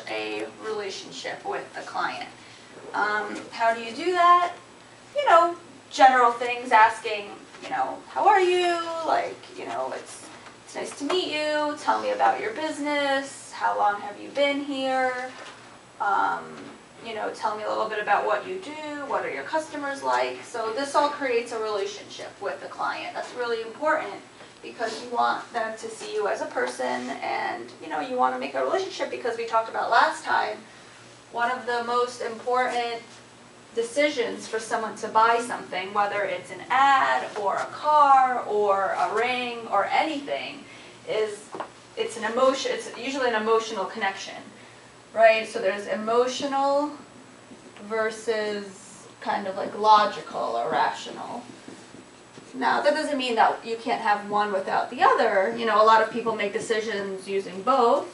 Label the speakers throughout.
Speaker 1: a relationship with the client. How do you do that? You know, general things, asking, you know, how are you? Like, you know, it's nice to meet you. Tell me about your business. How long have you been here? You know, tell me a little bit about what you do. What are your customers like? So this all creates a relationship with the client. That's really important because you want them to see you as a person, and you know, you want to make a relationship because we talked about last time, one of the most important decisions for someone to buy something, whether it's an ad or a car or a ring or anything, is it's an emotion. It's usually an emotional connection, right? So there's emotional versus kind of like logical or rational. Now, that doesn't mean that you can't have one without the other. You know, a lot of people make decisions using both,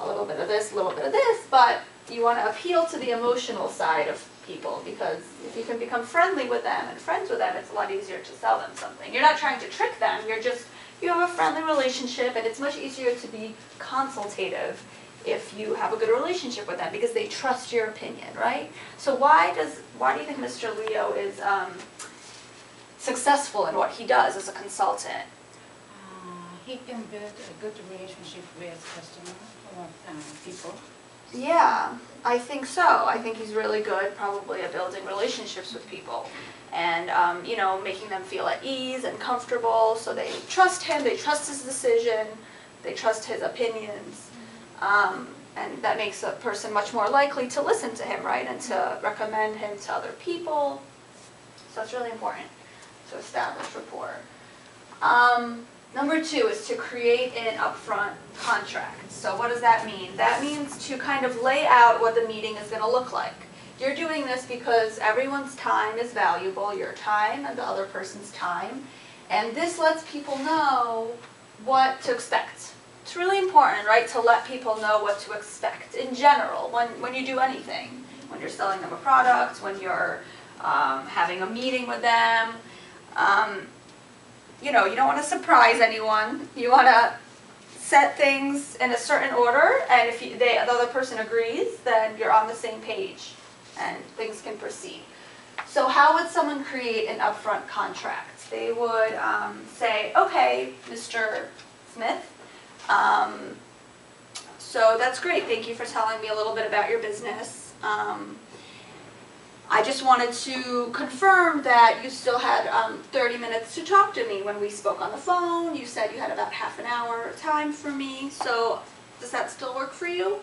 Speaker 1: a little bit of this, a little bit of this, but you want to appeal to the emotional side of people, because if you can become friendly with them and friends with them, it's a lot easier to sell them something. You're not trying to trick them, you have a friendly relationship, and it's much easier to be consultative if you have a good relationship with them because they trust your opinion, right? So why do you think Mr. Leo is successful in what he does as a consultant?
Speaker 2: He can build a good relationship with customers or people.
Speaker 1: Yeah, I think so. I think he's really good probably at building relationships with people and, you know, making them feel at ease and comfortable so they trust him, they trust his decision, they trust his opinions, and that makes a person much more likely to listen to him, right, and to recommend him to other people. So it's really important to establish rapport. Number 2 is to create an upfront contract. So what does that mean? That means to kind of lay out what the meeting is going to look like. You're doing this because everyone's time is valuable, your time and the other person's time, and this lets people know what to expect. It's really important, right, to let people know what to expect in general when you do anything. When you're selling them a product, when you're having a meeting with them. You know, you don't want to surprise anyone. You want to set things in a certain order, and if the other person agrees, then you're on the same page and things can proceed. So how would someone create an upfront contract? They would say, okay, Mr. Smith, so that's great. Thank you for telling me a little bit about your business. I just wanted to confirm that you still had 30 minutes to talk to me when we spoke on the phone. You said you had about half an hour time for me. So does that still work for you?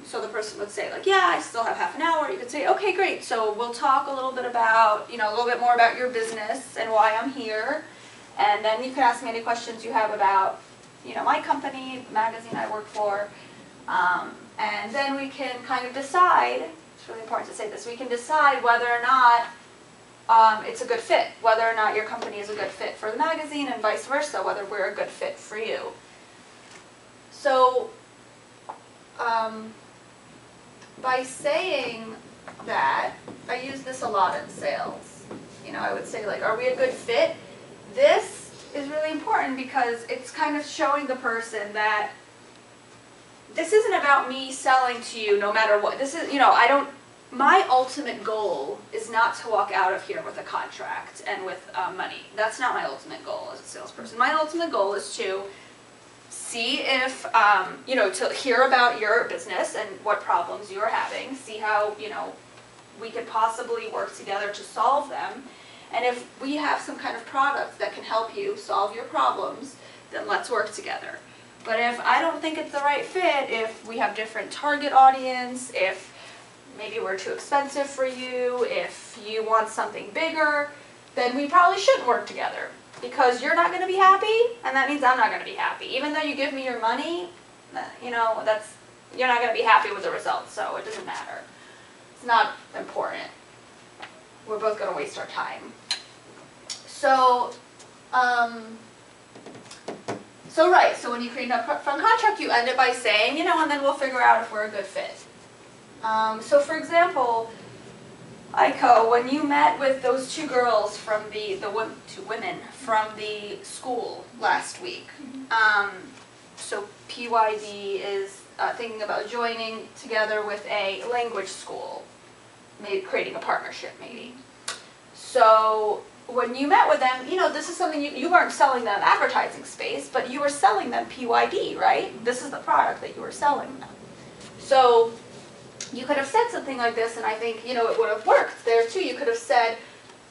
Speaker 1: So the person would say, like, yeah, I still have half an hour. You could say, okay, great. So we'll talk a little bit about, you know, a little bit more about your business and why I'm here. And then you can ask me any questions you have about, you know, my company, the magazine I work for. And then we can kind of decide. It's really important to say this. We can decide whether or not it's a good fit, whether or not your company is a good fit for the magazine and vice versa, whether we're a good fit for you. So by saying that, I use this a lot in sales. You know, I would say, like, are we a good fit? This is really important because it's kind of showing the person that this isn't about me selling to you no matter what. This is, you know, my ultimate goal is not to walk out of here with a contract and with money. That's not my ultimate goal as a salesperson. My ultimate goal is to see if, you know, to hear about your business and what problems you're having, see how, you know, we could possibly work together to solve them. And if we have some kind of product that can help you solve your problems, then let's work together. But if I don't think it's the right fit, if we have different target audience, if maybe we're too expensive for you, if you want something bigger, then we probably shouldn't work together because you're not going to be happy, and that means I'm not going to be happy. Even though you give me your money, you know, you're not going to be happy with the results, so it doesn't matter. It's not important. We're both going to waste our time. So, so when you create an upfront contract, you end it by saying, you know, and then we'll figure out if we're a good fit. So for example, Aiko, when you met with those two girls from two women from the school last week, so PYD is thinking about joining together with a language school, maybe creating a partnership maybe. So when you met with them, you know, this is something you weren't selling them advertising space, but you were selling them PYD, right? This is the product that you were selling them. So you could have said something like this, and I think, you know, it would have worked there too. You could have said,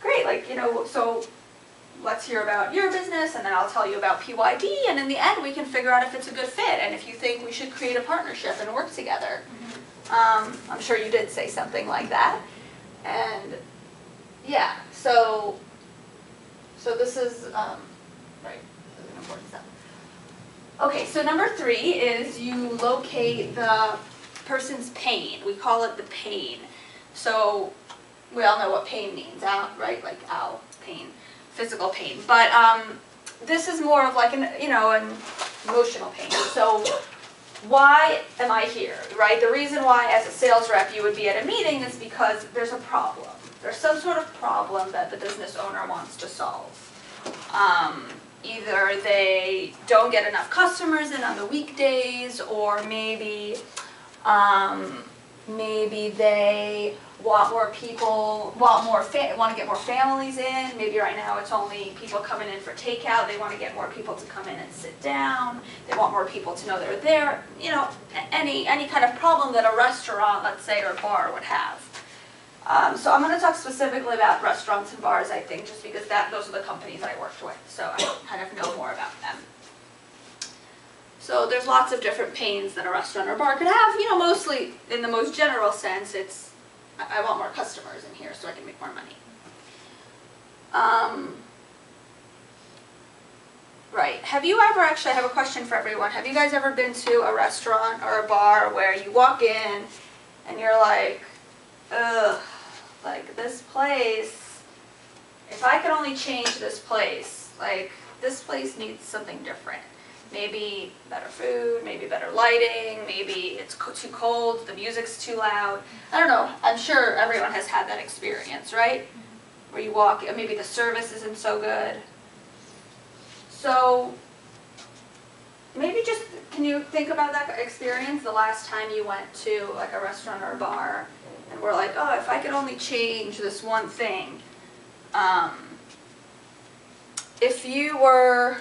Speaker 1: great, like, you know, so let's hear about your business, and then I'll tell you about PYD, and in the end we can figure out if it's a good fit, and if you think we should create a partnership and work together. I'm sure you did say something like that. And yeah, so this is, right, this is an important step. Okay, so number 3 is you locate the person's pain. We call it the pain. So we all know what pain means, right? Like ow, pain, physical pain. But this is more of like an emotional pain. So why am I here, right? The reason why as a sales rep you would be at a meeting is because there's a problem. There's some sort of problem that the business owner wants to solve. Either they don't get enough customers in on the weekdays, or maybe they want more people, want to get more families in. Maybe right now it's only people coming in for takeout. They want to get more people to come in and sit down. They want more people to know they're there. You know, any kind of problem that a restaurant, let's say, or bar would have. So I'm going to talk specifically about restaurants and bars, I think, just because those are the companies I worked with, so I kind of know more about them. So there's lots of different pains that a restaurant or bar could have. You know, mostly in the most general sense, it's I want more customers in here so I can make more money. Right. Have you ever, actually, I have a question for everyone. Have you guys ever been to a restaurant or a bar where you walk in and you're like, ugh, like this place, if I could only change this place, like this place needs something different. Maybe better food, maybe better lighting, maybe it's too cold, the music's too loud. I don't know, I'm sure everyone has had that experience, right? Where you walk, maybe the service isn't so good. So maybe just, can you think about that experience the last time you went to like a restaurant or a bar and were like, oh, if I could only change this one thing. If you were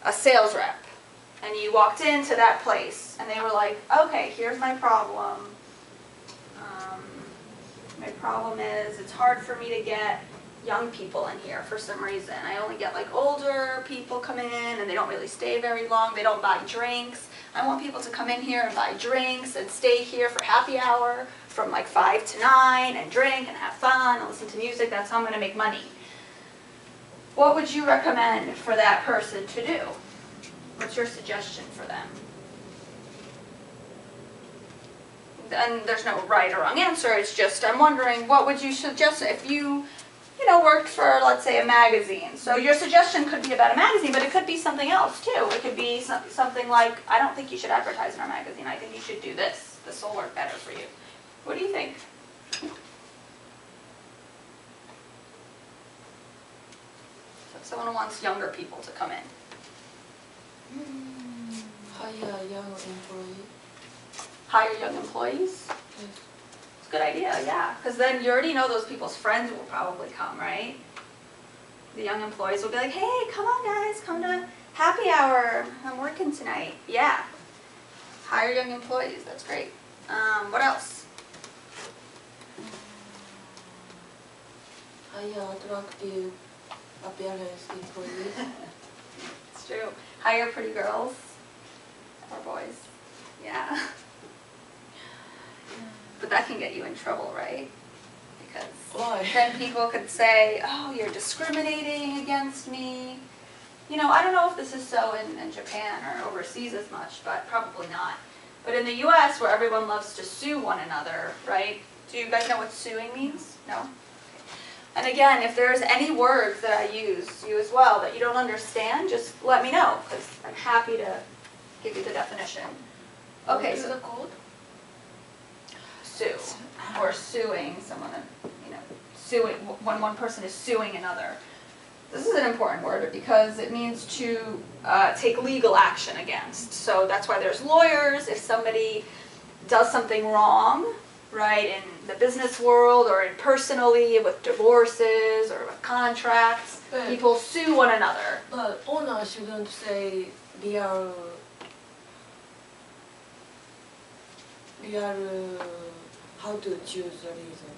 Speaker 1: a sales rep and you walked into that place and they were like, okay, here's my problem. My problem is it's hard for me to get young people in here for some reason. I only get like older people come in and they don't really stay very long. They don't buy drinks. I want people to come in here and buy drinks and stay here for happy hour from like 5 to 9 and drink and have fun and listen to music. That's how I'm going to make money. What would you recommend for that person to do? What's your suggestion for them? And there's no right or wrong answer. It's just I'm wondering what would you suggest if you worked for, let's say, a magazine. So your suggestion could be about a magazine, but it could be something else too. It could be something like, I don't think you should advertise in our magazine. I think you should do this. This will work better for you. What do you think? So if someone wants younger people to come in.
Speaker 3: Hire young employee.
Speaker 1: Hire young employees?
Speaker 3: Yes.
Speaker 1: It's a good idea, yeah. Because then you already know those people's friends will probably come, right? The young employees will be like, hey, come on guys, come to happy hour. I'm working tonight. Yeah. Hire young employees, that's great. What else?
Speaker 3: Hire attractive appearance employees.
Speaker 1: It's true. Hire pretty girls or boys. Yeah. But that can get you in trouble, right? Because
Speaker 3: Why?
Speaker 1: then people could say, oh, you're discriminating against me. You know, I don't know if this is so in Japan or overseas as much, but probably not. But in the US, where everyone loves to sue one another, right? Do you guys know what suing means? No? Okay. And again, if there's any words that I use, you as well, that you don't understand, just let me know, because I'm happy to give you the definition. Okay,
Speaker 3: What is
Speaker 1: so
Speaker 3: the code?
Speaker 1: sue, or suing someone, suing when one person is suing another. this is an important word because it means to take legal action against. So that's why there's lawyers. If somebody does something wrong, right, in the business world or in personally with divorces or with contracts,
Speaker 3: But-
Speaker 1: people sue one another.
Speaker 3: But owner shouldn't say real how to choose the reason.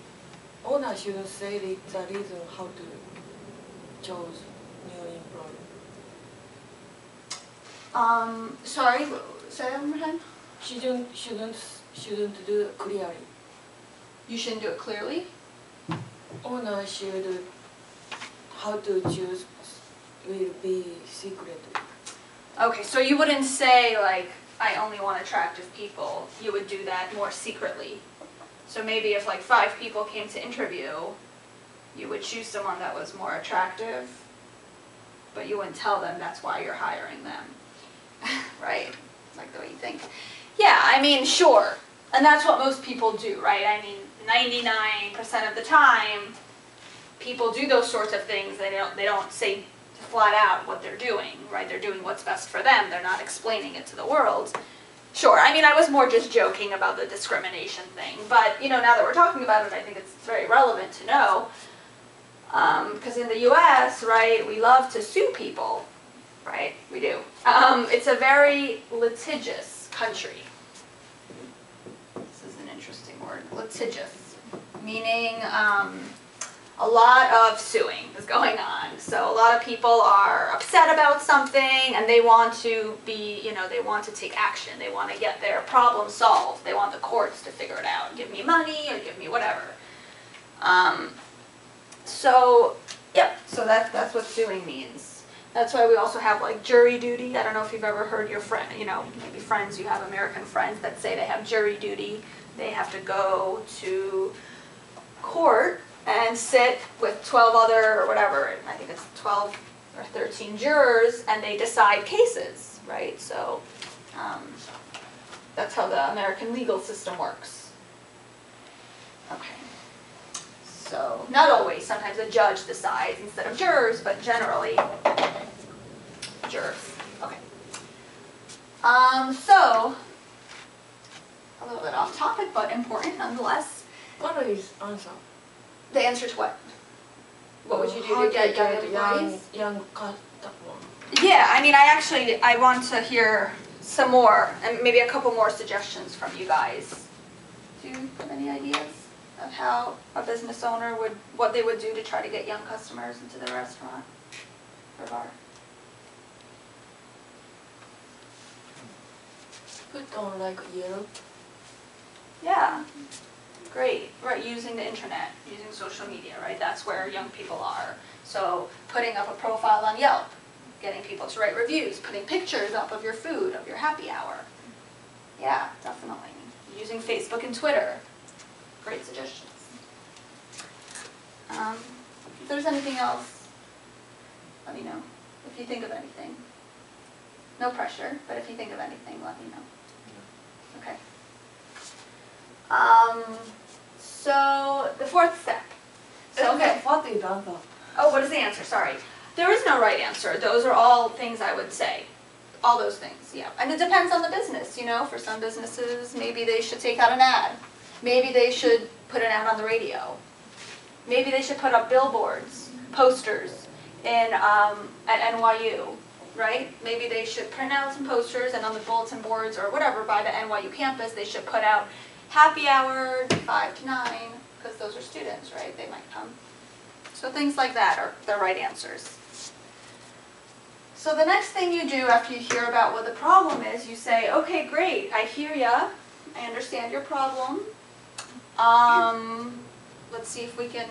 Speaker 3: Owner should say the reason how to choose new employee.
Speaker 1: Sorry, say that one more time.
Speaker 3: Shouldn't do it clearly.
Speaker 1: You shouldn't do it clearly.
Speaker 3: Owner should how to choose will be secret.
Speaker 1: Okay, so you wouldn't say like, I only want attractive people. You would do that more secretly. So maybe if like 5 people came to interview, you would choose someone that was more attractive, but you wouldn't tell them that's why you're hiring them. Right? Like the way you think. Yeah, I mean, sure. And that's what most people do, right? I mean, 99% of the time, people do those sorts of things. They don't say flat out what they're doing, right? They're doing what's best for them. They're not explaining it to the world. Sure, I mean, I was more just joking about the discrimination thing, but, you know, now that we're talking about it, I think it's very relevant to know, because in the U.S., right, we love to sue people, right? We do. It's a very litigious country. This is an interesting word, litigious, meaning a lot of suing is going on. So a lot of people are upset about something and they want to be, you know, they want to take action. They want to get their problem solved. They want the courts to figure it out. Give me money or give me whatever. So, yep, so that's what suing means. That's why we also have like jury duty. I don't know if you've ever heard your friend, you know, maybe friends, you have American friends that say they have jury duty. They have to go to court and sit with 12 other, or whatever, I think it's 12 or 13 jurors, and they decide cases, right? So that's how the American legal system works. Okay. So, not always, sometimes a judge decides instead of jurors, but generally, jurors. Okay. So, a little bit off topic, but important nonetheless.
Speaker 3: What is answer?
Speaker 1: The answer to what? What would you do to get young employees?
Speaker 3: Young customer.
Speaker 1: Yeah, I mean, I want to hear some more, and maybe a couple more suggestions from you guys. Do you have any ideas of how a business owner what they would do to try to get young customers into the restaurant or bar?
Speaker 3: Put on like yellow.
Speaker 1: Yeah, great. Right, using the internet, using social media, right? That's where young people are. So putting up a profile on Yelp, getting people to write reviews, putting pictures up of your food, of your happy hour. Yeah, definitely. Using Facebook and Twitter. Great suggestions. If there's anything else, let me know. If you think of anything. No pressure, but if you think of anything, let me know. Okay. So the fourth step. So, okay.
Speaker 3: What is answer?
Speaker 1: Oh, what is the answer? Sorry. There is no right answer. Those are all things I would say. All those things, yeah. And it depends on the business, you know. For some businesses, maybe they should take out an ad. Maybe they should put an ad on the radio. Maybe they should put up billboards, posters in at NYU, right? Maybe they should print out some posters and on the bulletin boards or whatever by the NYU campus, they should put out happy hour 5 to 9, because those are students, right? They might come. So things like that are the right answers. So the next thing you do after you hear about what the problem is, you say, okay, great, I hear ya. I understand your problem. Let's see if we can